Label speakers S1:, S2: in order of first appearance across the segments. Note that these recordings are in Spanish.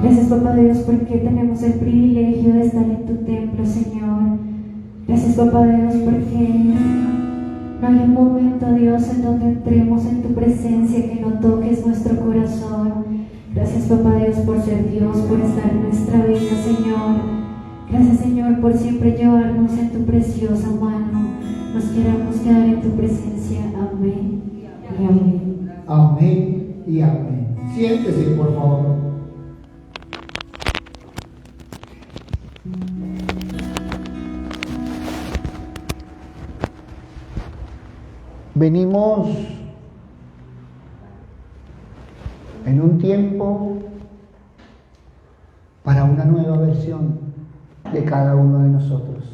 S1: Gracias, Papá Dios, porque tenemos el privilegio de estar en tu templo, Señor. Gracias, Papá Dios, porque no hay un momento, Dios, en donde entremos en tu presencia que no toques nuestro corazón. Gracias, Papá Dios, por ser Dios, por estar en nuestra vida, Señor. Gracias, Señor, por siempre llevarnos en tu preciosa mano. Nos queremos quedar en tu presencia. Amén y amén.
S2: Amén y amén. Siéntese, por favor. Venimos en un tiempo para una nueva versión de cada uno de nosotros.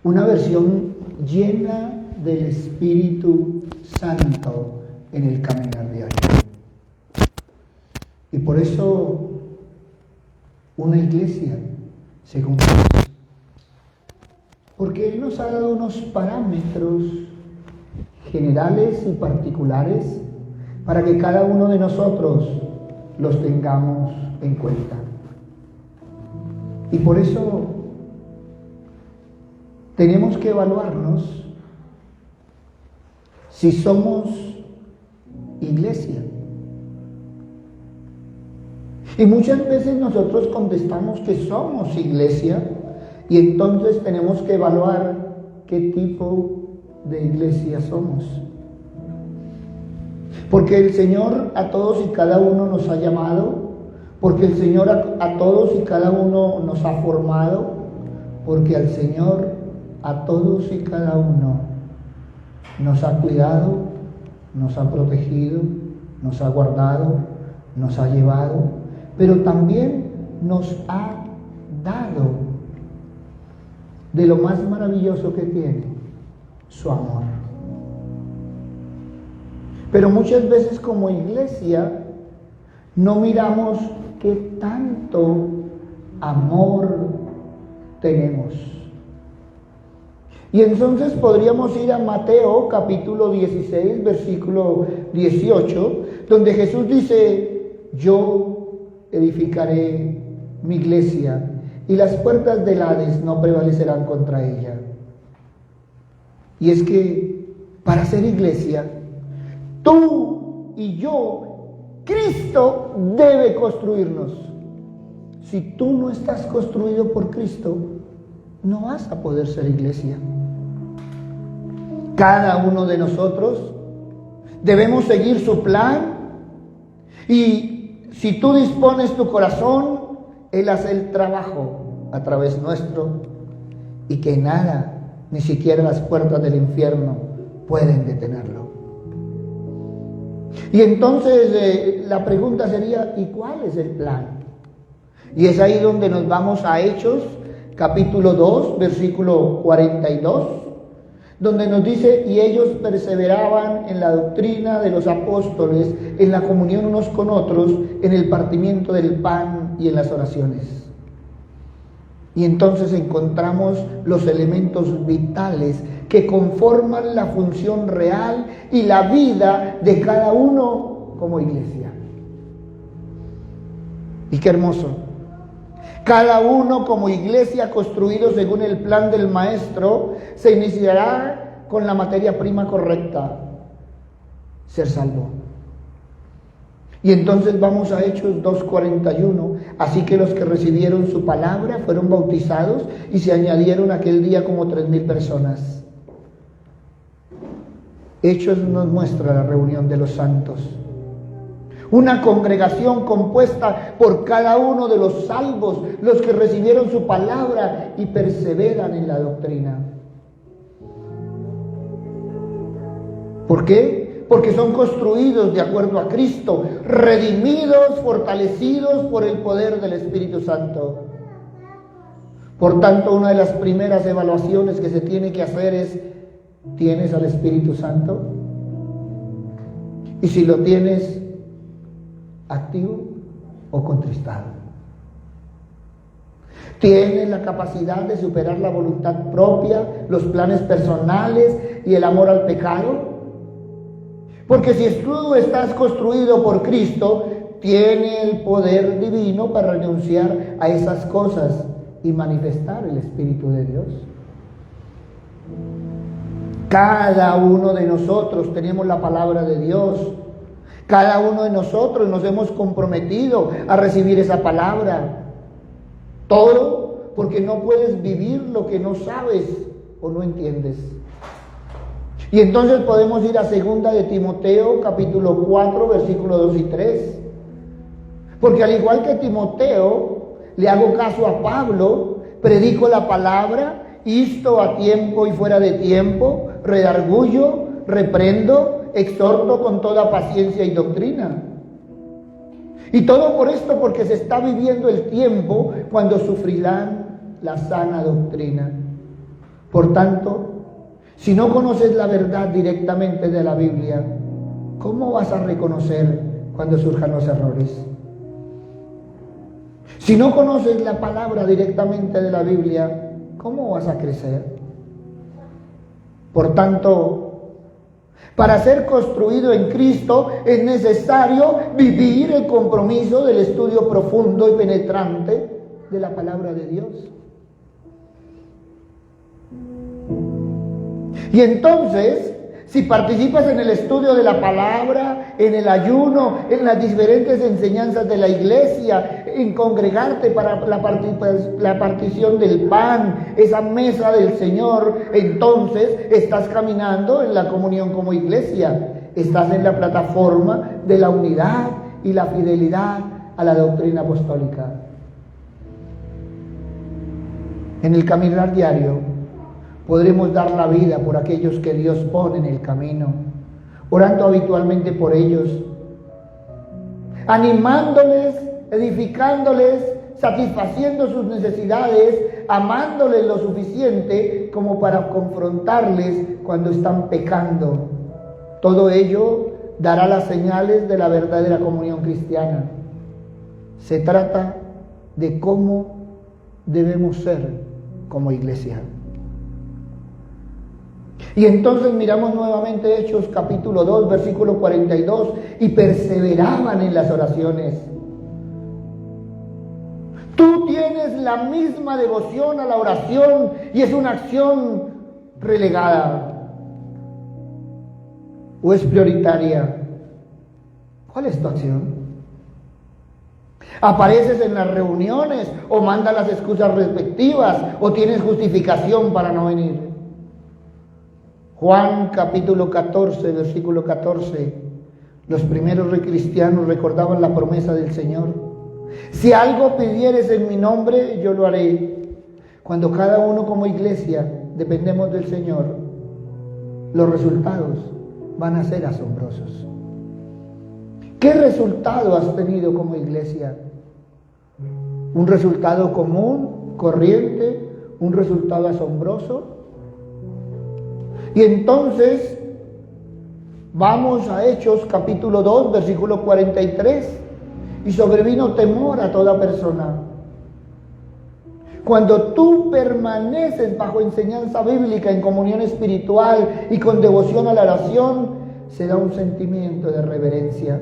S2: Una versión llena del Espíritu Santo en el caminar diario. Y por eso una iglesia se compone. Porque Él nos ha dado unos parámetros generales y particulares para que cada uno de nosotros los tengamos en cuenta. Y por eso tenemos que evaluarnos si somos iglesia. Y muchas veces nosotros contestamos que somos iglesia y entonces tenemos que evaluar qué tipo de iglesia somos. Porque el Señor a todos y cada uno nos ha llamado, porque el Señor a todos y cada uno nos ha formado, porque al Señor a todos y cada uno nos ha cuidado, nos ha protegido, nos ha guardado, nos ha llevado, pero también nos ha dado de lo más maravilloso que tiene, su amor. Pero muchas veces como iglesia no miramos qué tanto amor tenemos. Y entonces podríamos ir a Mateo capítulo 16, versículo 18, donde Jesús dice: yo edificaré mi iglesia y las puertas del Hades no prevalecerán contra ella. Y es que para ser iglesia, tú y yo, Cristo debe construirnos. Si tú no estás construido por Cristo, no vas a poder ser iglesia. Cada uno de nosotros debemos seguir su plan, y si tú dispones tu corazón, Él hace el trabajo a través nuestro, y que nada, ni siquiera las puertas del infierno, pueden detenerlo. Y entonces la pregunta sería: ¿y cuál es el plan? Y es ahí donde nos vamos a Hechos capítulo 2, versículo 42, donde nos dice: y ellos perseveraban en la doctrina de los apóstoles, en la comunión unos con otros, en el partimiento del pan y en las oraciones. Y entonces encontramos los elementos vitales que conforman la función real y la vida de cada uno como iglesia. Y qué hermoso. Cada uno como iglesia construido según el plan del Maestro se iniciará con la materia prima correcta: ser salvo. Y entonces vamos a Hechos 2:41. Así que los que recibieron su palabra fueron bautizados y se añadieron aquel día como 3,000 personas. Hechos nos muestra la reunión de los santos. Una congregación compuesta por cada uno de los salvos, los que recibieron su palabra y perseveran en la doctrina. ¿Por qué? Porque son construidos de acuerdo a Cristo, redimidos, fortalecidos por el poder del Espíritu Santo. Por tanto, una de las primeras evaluaciones que se tiene que hacer es: ¿tienes al Espíritu Santo? Y si lo tienes, ¿activo o contristado? ¿Tienes la capacidad de superar la voluntad propia, los planes personales y el amor al pecado? Porque si tú estás construido por Cristo, tiene el poder divino para renunciar a esas cosas y manifestar el Espíritu de Dios. Cada uno de nosotros tenemos la palabra de Dios. Cada uno de nosotros nos hemos comprometido a recibir esa palabra. Todo porque no puedes vivir lo que no sabes o no entiendes. Y entonces podemos ir a 2 de Timoteo, capítulo 4, versículos 2 y 3. Porque al igual que Timoteo, le hago caso a Pablo, predico la palabra, insto a tiempo y fuera de tiempo, redargullo, reprendo, exhorto con toda paciencia y doctrina. Y todo por esto, porque se está viviendo el tiempo cuando sufrirán la sana doctrina. Por tanto, si no conoces la verdad directamente de la Biblia, ¿cómo vas a reconocer cuando surjan los errores? Si no conoces la palabra directamente de la Biblia, ¿cómo vas a crecer? Por tanto, para ser construido en Cristo es necesario vivir el compromiso del estudio profundo y penetrante de la palabra de Dios. Y entonces, si participas en el estudio de la palabra, en el ayuno, en las diferentes enseñanzas de la iglesia, en congregarte para la partición del pan, esa mesa del Señor, entonces estás caminando en la comunión como iglesia. Estás en la plataforma de la unidad y la fidelidad a la doctrina apostólica. En el caminar diario podremos dar la vida por aquellos que Dios pone en el camino, orando habitualmente por ellos, animándoles, edificándoles, satisfaciendo sus necesidades, amándoles lo suficiente como para confrontarles cuando están pecando. Todo ello dará las señales de la verdadera comunión cristiana. Se trata de cómo debemos ser como iglesia. Y entonces miramos nuevamente Hechos capítulo 2, versículo 42, y perseveraban en las oraciones. Tú tienes la misma devoción a la oración y es una acción relegada. ¿O es prioritaria? ¿Cuál es tu acción? ¿Apareces en las reuniones o mandas las excusas respectivas o tienes justificación para no venir? Juan capítulo 14, versículo 14. Los primeros cristianos recordaban la promesa del Señor. Si algo pidieres en mi nombre, yo lo haré. Cuando cada uno como iglesia dependemos del Señor, los resultados van a ser asombrosos. ¿Qué resultado has tenido como iglesia? ¿Un resultado común, corriente? ¿Un resultado asombroso? Y entonces vamos a Hechos capítulo 2, versículo 43. Y sobrevino temor a toda persona. Cuando tú permaneces bajo enseñanza bíblica, en comunión espiritual y con devoción a la oración, se da un sentimiento de reverencia.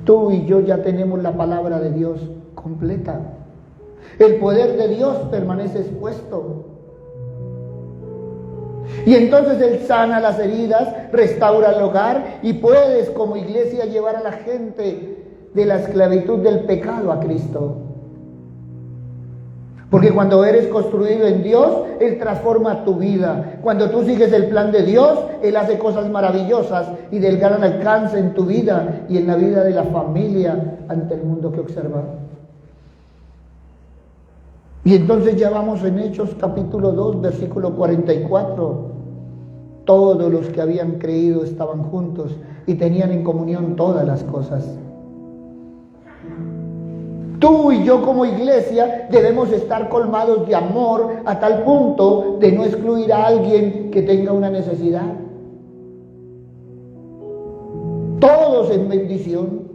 S2: Tú y yo ya tenemos la palabra de Dios completa. El poder de Dios permanece expuesto. Y entonces Él sana las heridas, restaura el hogar y puedes como iglesia llevar a la gente de la esclavitud del pecado a Cristo. Porque cuando eres construido en Dios, Él transforma tu vida. Cuando tú sigues el plan de Dios, Él hace cosas maravillosas y del gran alcance en tu vida y en la vida de la familia ante el mundo que observa. Y entonces ya vamos en Hechos capítulo 2, versículo 44. Todos los que habían creído estaban juntos y tenían en comunión todas las cosas. Tú y yo como iglesia debemos estar colmados de amor a tal punto de no excluir a alguien que tenga una necesidad. Todos en bendición.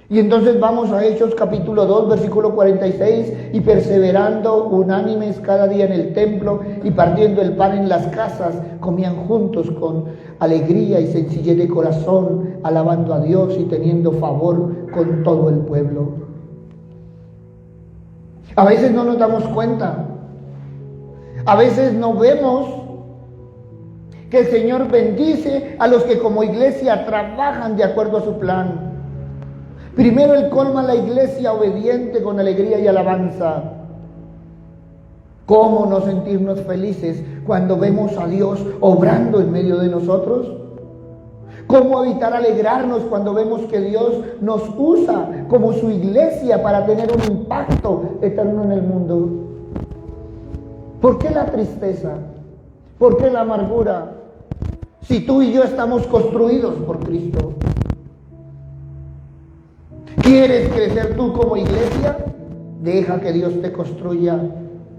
S2: Y entonces vamos a Hechos capítulo 2, versículo 46, y perseverando unánimes cada día en el templo y partiendo el pan en las casas, comían juntos con alegría y sencillez de corazón, alabando a Dios y teniendo favor con todo el pueblo. A veces no nos damos cuenta, a veces no vemos que el Señor bendice a los que como iglesia trabajan de acuerdo a su plan. Primero Él colma a la iglesia obediente con alegría y alabanza. ¿Cómo no sentirnos felices cuando vemos a Dios obrando en medio de nosotros? ¿Cómo evitar alegrarnos cuando vemos que Dios nos usa como su iglesia para tener un impacto eterno en el mundo? ¿Por qué la tristeza? ¿Por qué la amargura? Si tú y yo estamos construidos por Cristo. ¿Quieres crecer tú como iglesia? Deja que Dios te construya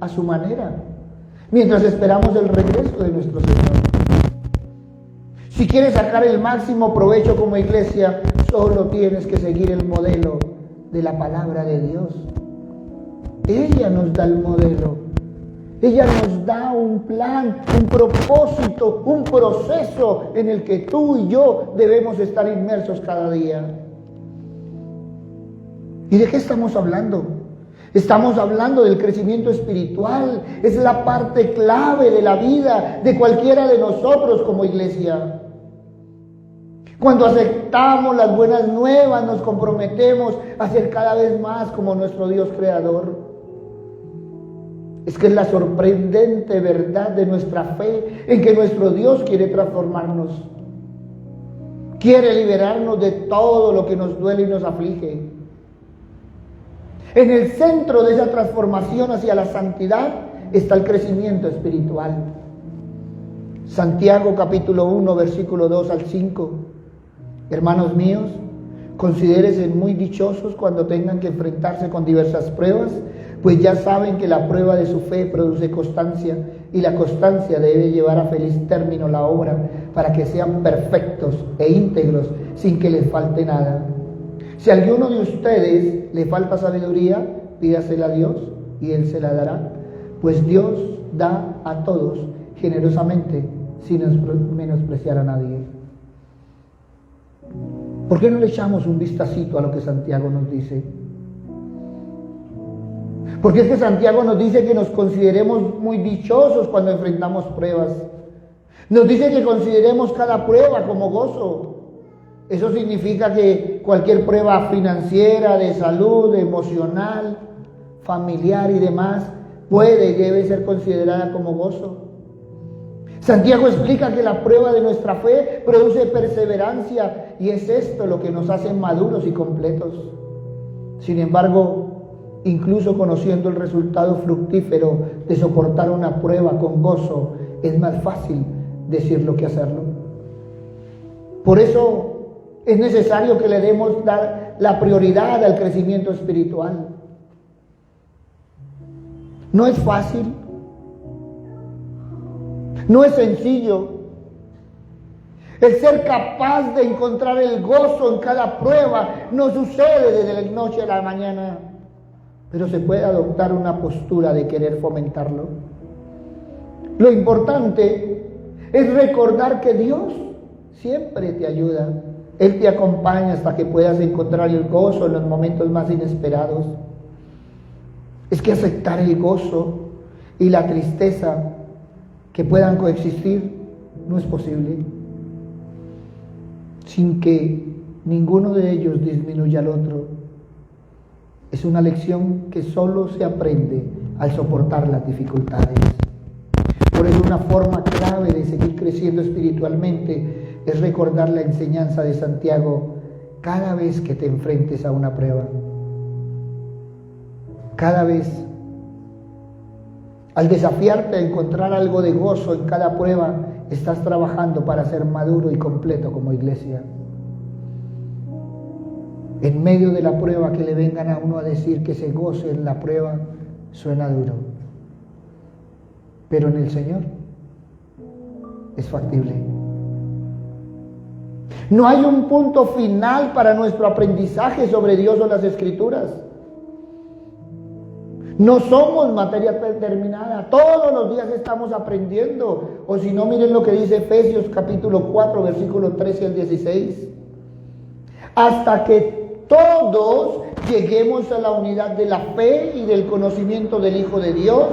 S2: a su manera, mientras esperamos el regreso de nuestro Señor. Si quieres sacar el máximo provecho como iglesia, solo tienes que seguir el modelo de la palabra de Dios. Ella nos da el modelo. Ella nos da un plan, un propósito, un proceso en el que tú y yo debemos estar inmersos cada día. ¿Y de qué estamos hablando? Estamos hablando del crecimiento espiritual. Es la parte clave de la vida de cualquiera de nosotros como iglesia. Cuando aceptamos las buenas nuevas, nos comprometemos a ser cada vez más como nuestro Dios creador. Es que es la sorprendente verdad de nuestra fe en que nuestro Dios quiere transformarnos. Quiere liberarnos de todo lo que nos duele y nos aflige. En el centro de esa transformación hacia la santidad está el crecimiento espiritual. Santiago capítulo 1, versículo 2 al 5. Hermanos míos, considérense muy dichosos cuando tengan que enfrentarse con diversas pruebas, pues ya saben que la prueba de su fe produce constancia, y la constancia debe llevar a feliz término la obra, para que sean perfectos e íntegros, sin que les falte nada. Si a alguno de ustedes le falta sabiduría, pídasela a Dios y Él se la dará, pues Dios da a todos generosamente sin menospreciar a nadie. ¿Por qué no le echamos un vistacito a lo que Santiago nos dice? Porque es que Santiago nos dice que nos consideremos muy dichosos cuando enfrentamos pruebas. Nos dice que consideremos cada prueba como gozo. Eso significa que cualquier prueba financiera, de salud, emocional, familiar y demás, puede y debe ser considerada como gozo. Santiago explica que la prueba de nuestra fe produce perseverancia, y es esto lo que nos hace maduros y completos. Sin embargo, incluso conociendo el resultado fructífero de soportar una prueba con gozo, es más fácil decirlo que hacerlo. Por eso es necesario que le demos la prioridad al crecimiento espiritual. No es fácil, no es sencillo. El ser capaz de encontrar el gozo en cada prueba no sucede desde la noche a la mañana, pero se puede adoptar una postura de querer fomentarlo. Lo importante es recordar que Dios siempre te ayuda. Él te acompaña hasta que puedas encontrar el gozo en los momentos más inesperados. Es que aceptar el gozo y la tristeza que puedan coexistir no es posible, sin que ninguno de ellos disminuya al otro. Es una lección que solo se aprende al soportar las dificultades. Por eso una forma clave de seguir creciendo espiritualmente es recordar la enseñanza de Santiago cada vez que te enfrentes a una prueba. Cada vez. Al desafiarte a encontrar algo de gozo en cada prueba, estás trabajando para ser maduro y completo como iglesia. En medio de la prueba, que le vengan a uno a decir que se goce en la prueba, suena duro. Pero en el Señor es factible. No hay un punto final para nuestro aprendizaje sobre Dios o las Escrituras. No somos materia determinada. Todos los días estamos aprendiendo. O si no, miren lo que dice Efesios capítulo 4, versículos 13 al 16. Hasta que todos lleguemos a la unidad de la fe y del conocimiento del Hijo de Dios,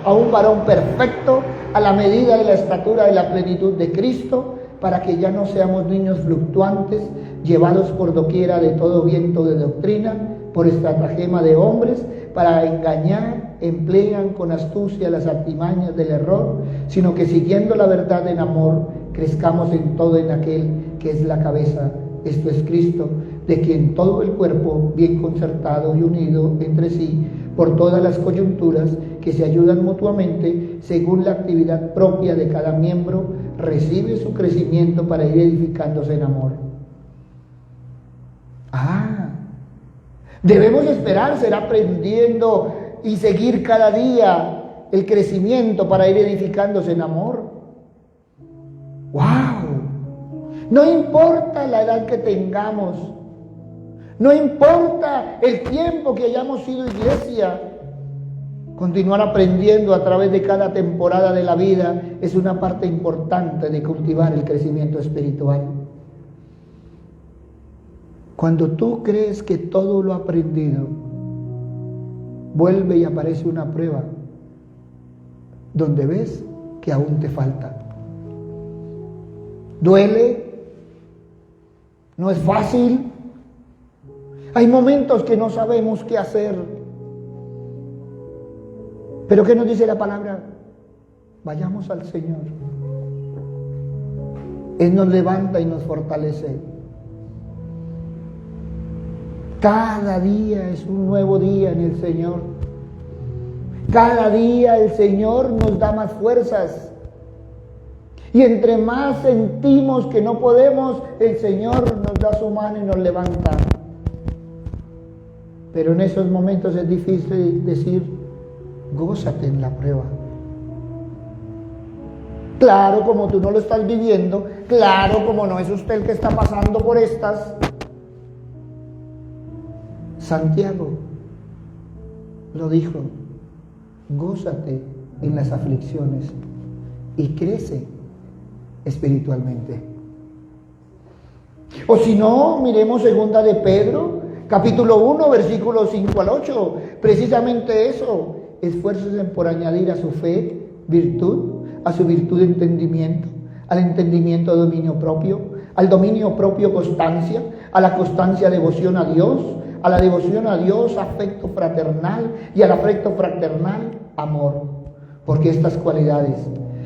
S2: a un varón perfecto, a la medida de la estatura de la plenitud de Cristo, para que ya no seamos niños fluctuantes, llevados por doquiera de todo viento de doctrina, por estratagema de hombres, para engañar, emplean con astucia las artimañas del error, sino que siguiendo la verdad en amor, crezcamos en todo en aquel que es la cabeza, esto es Cristo, de quien todo el cuerpo, bien concertado y unido entre sí, por todas las coyunturas que se ayudan mutuamente, según la actividad propia de cada miembro, recibe su crecimiento para ir edificándose en amor. Debemos esperar ser aprendiendo y seguir cada día el crecimiento para ir edificándose en amor. ¡Wow! No importa la edad que tengamos, no importa el tiempo que hayamos sido iglesia, continuar aprendiendo a través de cada temporada de la vida es una parte importante de cultivar el crecimiento espiritual. Cuando tú crees que todo lo aprendido, vuelve y aparece una prueba donde ves que aún te falta. Duele, no es fácil, hay momentos que no sabemos qué hacer. Pero ¿qué nos dice la palabra? Vayamos al Señor. Él nos levanta y nos fortalece. Cada día es un nuevo día en el Señor. Cada día el Señor nos da más fuerzas. Y entre más sentimos que no podemos, el Señor nos da su mano y nos levanta. Pero en esos momentos es difícil decir, gózate en la prueba. Claro, como tú no lo estás viviendo, claro, como no es usted el que está pasando por estas. Santiago lo dijo, gózate en las aflicciones y crece espiritualmente. O si no, miremos segunda de Pedro, capítulo 1, versículos 5 al 8, precisamente eso. Esfuércense por añadir a su fe virtud, a su virtud entendimiento, al entendimiento dominio propio, al dominio propio constancia, a la constancia devoción a Dios, a la devoción a Dios afecto fraternal y al afecto fraternal amor, porque estas cualidades,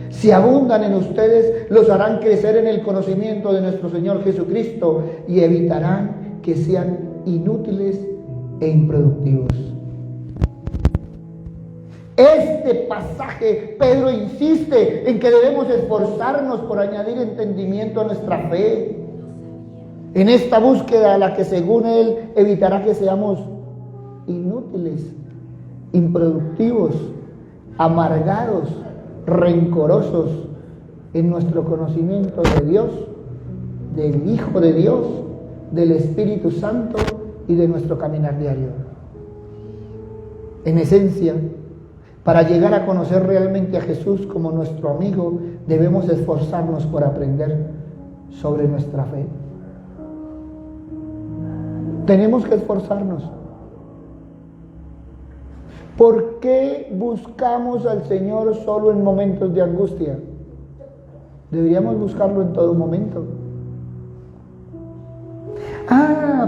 S2: si abundan en ustedes, los harán crecer en el conocimiento de nuestro Señor Jesucristo y evitarán que sean inútiles e improductivos. Este pasaje, Pedro insiste en que debemos esforzarnos por añadir entendimiento a nuestra fe, en esta búsqueda a la que según él evitará que seamos inútiles, improductivos, amargados, rencorosos en nuestro conocimiento de Dios, del Hijo de Dios, del Espíritu Santo y de nuestro caminar diario. En esencia, para llegar a conocer realmente a Jesús como nuestro amigo, debemos esforzarnos por aprender sobre nuestra fe. Tenemos que esforzarnos. ¿Por qué buscamos al Señor solo en momentos de angustia? Deberíamos buscarlo en todo momento.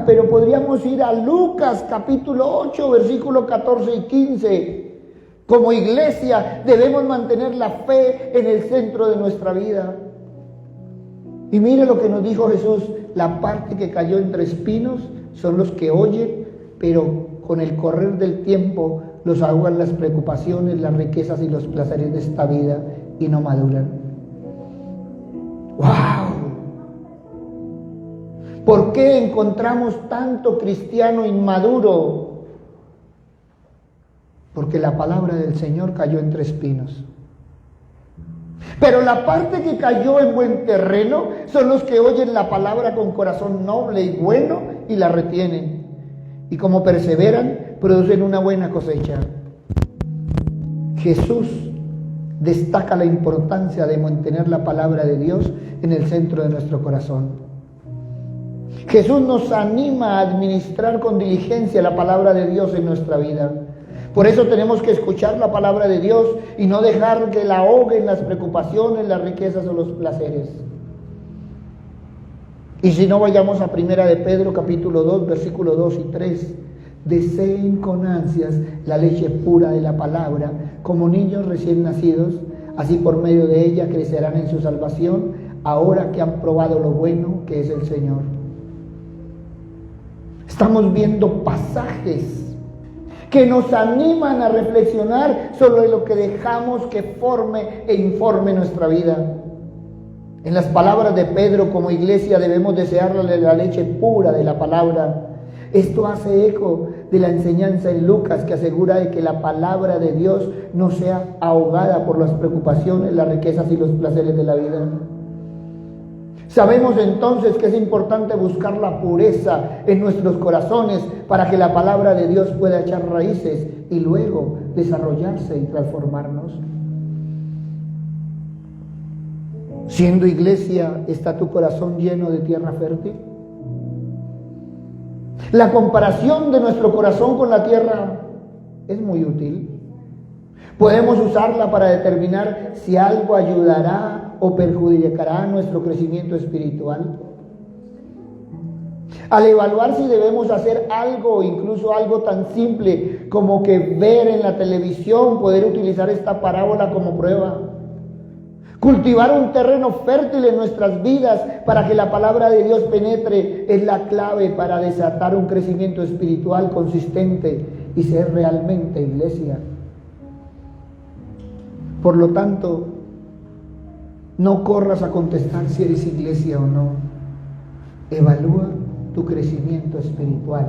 S2: Pero podríamos ir a Lucas capítulo 8, versículos 14 y 15. Como iglesia debemos mantener la fe en el centro de nuestra vida. Y mire lo que nos dijo Jesús, la parte que cayó entre espinos son los que oyen, pero con el correr del tiempo los ahogan las preocupaciones, las riquezas y los placeres de esta vida y no maduran. ¡Wow! ¿Por qué encontramos tanto cristiano inmaduro? Porque la palabra del Señor cayó entre espinos. Pero la parte que cayó en buen terreno son los que oyen la palabra con corazón noble y bueno y la retienen. Y como perseveran, producen una buena cosecha. Jesús destaca la importancia de mantener la palabra de Dios en el centro de nuestro corazón. Jesús nos anima a administrar con diligencia la palabra de Dios en nuestra vida. Por eso tenemos que escuchar la palabra de Dios y no dejar que la ahoguen las preocupaciones, las riquezas o los placeres. Y si no, vayamos a 1 de Pedro capítulo 2, versículos 2 y 3. Deseen con ansias la leche pura de la palabra, como niños recién nacidos, así por medio de ella crecerán en su salvación, ahora que han probado lo bueno que es el Señor. Estamos viendo pasajes que nos animan a reflexionar sobre lo que dejamos que forme e informe nuestra vida. En las palabras de Pedro, como iglesia debemos desearle la leche pura de la palabra. Esto hace eco de la enseñanza en Lucas, que asegura de que la palabra de Dios no sea ahogada por las preocupaciones, las riquezas y los placeres de la vida. Sabemos entonces que es importante buscar la pureza en nuestros corazones para que la palabra de Dios pueda echar raíces y luego desarrollarse y transformarnos. Siendo iglesia, ¿está tu corazón lleno de tierra fértil? La comparación de nuestro corazón con la tierra es muy útil. Podemos usarla para determinar si algo ayudará o perjudicará nuestro crecimiento espiritual. Al evaluar si debemos hacer algo, incluso algo tan simple como que ver en la televisión, poder utilizar esta parábola como prueba. Cultivar un terreno fértil en nuestras vidas para que la palabra de Dios penetre es la clave para desatar un crecimiento espiritual consistente y ser realmente iglesia. Por lo tanto, no corras a contestar si eres iglesia o no. Evalúa tu crecimiento espiritual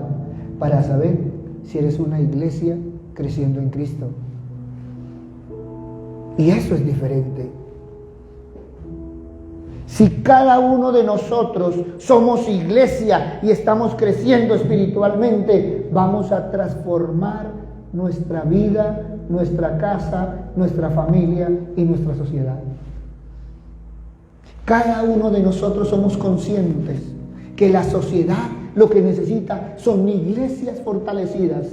S2: para saber si eres una iglesia creciendo en Cristo. Y eso es diferente. Si cada uno de nosotros somos iglesia y estamos creciendo espiritualmente, vamos a transformar nuestra vida, nuestra casa, nuestra familia y nuestra sociedad. Cada uno de nosotros somos conscientes que la sociedad lo que necesita son iglesias fortalecidas.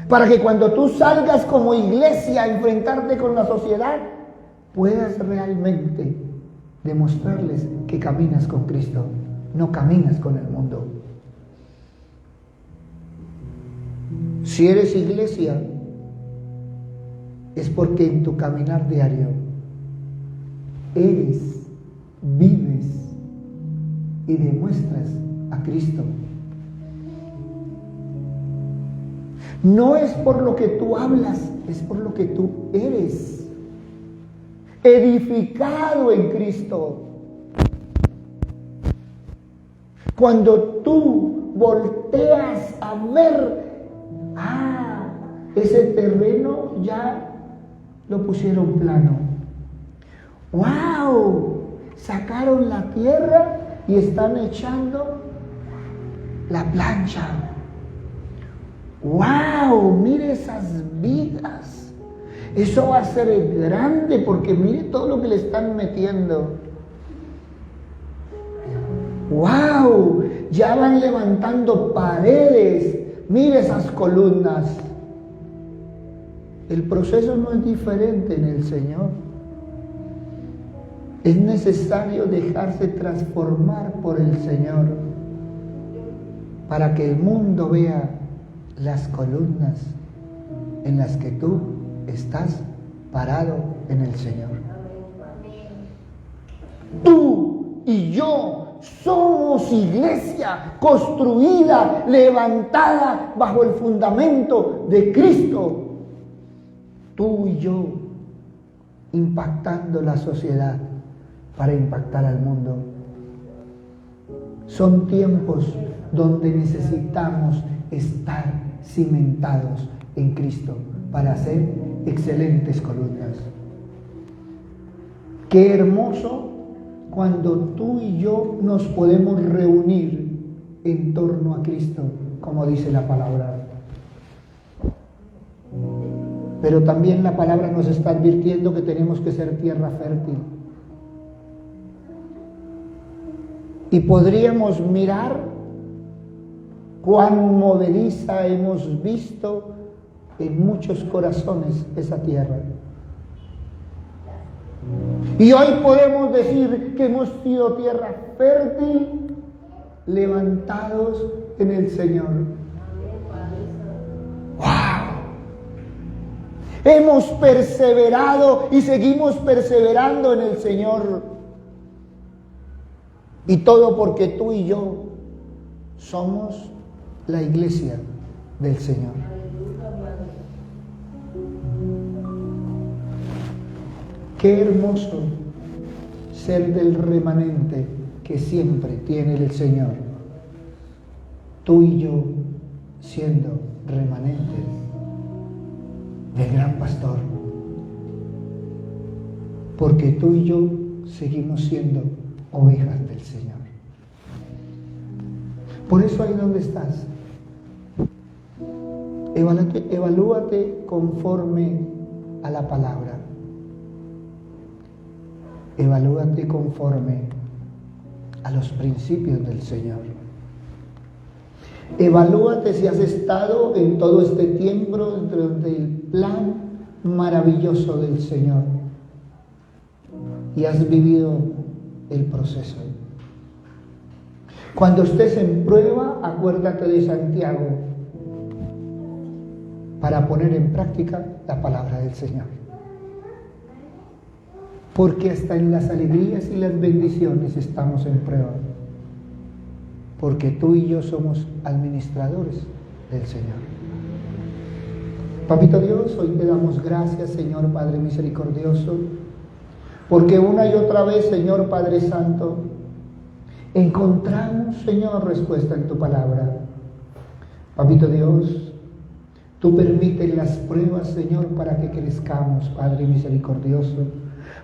S2: Para que cuando tú salgas como iglesia a enfrentarte con la sociedad, puedas realmente demostrarles que caminas con Cristo, no caminas con el mundo. Si eres iglesia, es porque en tu caminar diario eres, vives y demuestras a Cristo. No es por lo que tú hablas, es por lo que tú eres. Edificado en Cristo. Cuando tú volteas a ver, ese terreno ya lo pusieron plano. ¡Wow! Sacaron la tierra y están echando la plancha. ¡Wow! Mire esas vigas. Eso va a ser grande porque mire todo lo que le están metiendo. ¡Wow! Ya van levantando paredes. Mire esas columnas. El proceso no es diferente en el Señor. Es necesario dejarse transformar por el Señor para que el mundo vea las columnas en las que tú estás parado en el Señor. Tú y yo somos iglesia construida, levantada bajo el fundamento de Cristo. Tú y yo impactando la sociedad para impactar al mundo. Son tiempos donde necesitamos estar cimentados en Cristo para ser excelentes columnas. Qué hermoso cuando tú y yo nos podemos reunir en torno a Cristo, como dice la palabra. Pero también la palabra nos está advirtiendo que tenemos que ser tierra fértil. Y podríamos mirar cuán movediza hemos visto en muchos corazones esa tierra. Y hoy podemos decir que hemos sido tierra fértil, levantados en el Señor. ¡Wow! Hemos perseverado y seguimos perseverando en el Señor. Y todo porque tú y yo somos la iglesia del Señor. Qué hermoso ser del remanente que siempre tiene el Señor. Tú y yo siendo remanentes del gran pastor. Porque tú y yo seguimos siendo ovejas del Señor. Por eso ahí donde estás, evalúate conforme a la palabra. Evalúate conforme a los principios del Señor. Evalúate si has estado en todo este tiempo dentro del plan maravilloso del Señor y has vivido el proceso. Cuando estés en prueba, acuérdate de Santiago para poner en práctica la palabra del Señor. Porque hasta en las alegrías y las bendiciones estamos en prueba. Porque tú y yo somos administradores del Señor. Papito Dios, hoy te damos gracias, Señor Padre misericordioso, porque una y otra vez, Señor Padre Santo, encontramos, Señor, respuesta en tu palabra. Papito Dios, tú permites las pruebas, Señor, para que crezcamos, Padre misericordioso,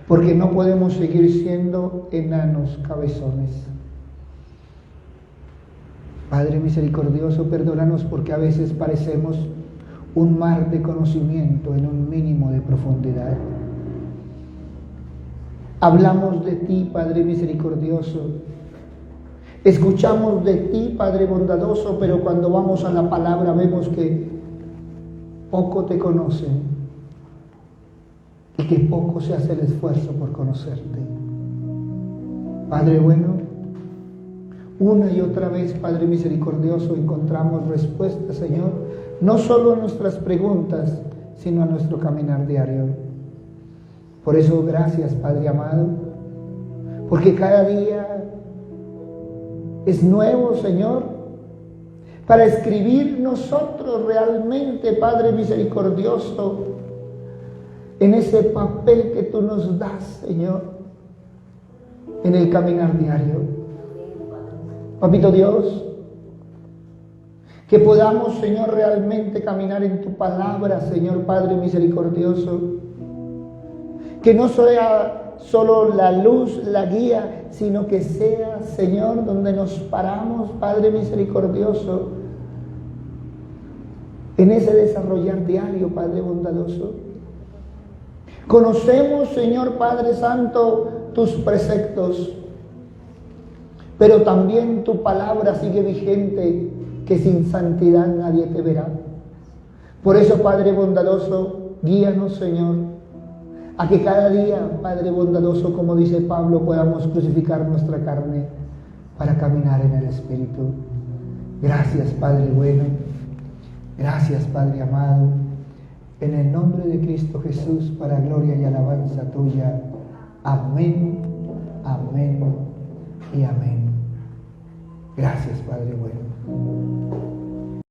S2: porque no podemos seguir siendo enanos cabezones. Padre misericordioso, perdónanos porque a veces parecemos un mar de conocimiento en un mínimo de profundidad. Hablamos de ti, Padre misericordioso. Escuchamos de ti, Padre bondadoso, pero cuando vamos a la palabra vemos que poco te conocen y que poco se hace el esfuerzo por conocerte. Padre bueno, una y otra vez, Padre misericordioso, encontramos respuestas, Señor, no solo a nuestras preguntas, sino a nuestro caminar diario. Por eso, gracias, Padre amado, porque cada día es nuevo, Señor, para escribir nosotros realmente, Padre misericordioso, en ese papel que tú nos das, Señor, en el caminar diario. Papito Dios, que podamos, Señor, realmente caminar en tu palabra, Señor Padre misericordioso. Que no sea solo la luz, la guía, sino que sea, Señor, donde nos paramos, Padre misericordioso, en ese desarrollar diario, Padre bondadoso. Conocemos, Señor Padre Santo, tus preceptos, pero también tu palabra sigue vigente, que sin santidad nadie te verá. Por eso, Padre bondadoso, guíanos, Señor, a que cada día, Padre bondadoso, como dice Pablo, podamos crucificar nuestra carne para caminar en el Espíritu. Gracias, Padre bueno. Gracias, Padre amado. En el nombre de Cristo Jesús, para gloria y alabanza tuya. Amén, amén y amén. Gracias, Padre bueno.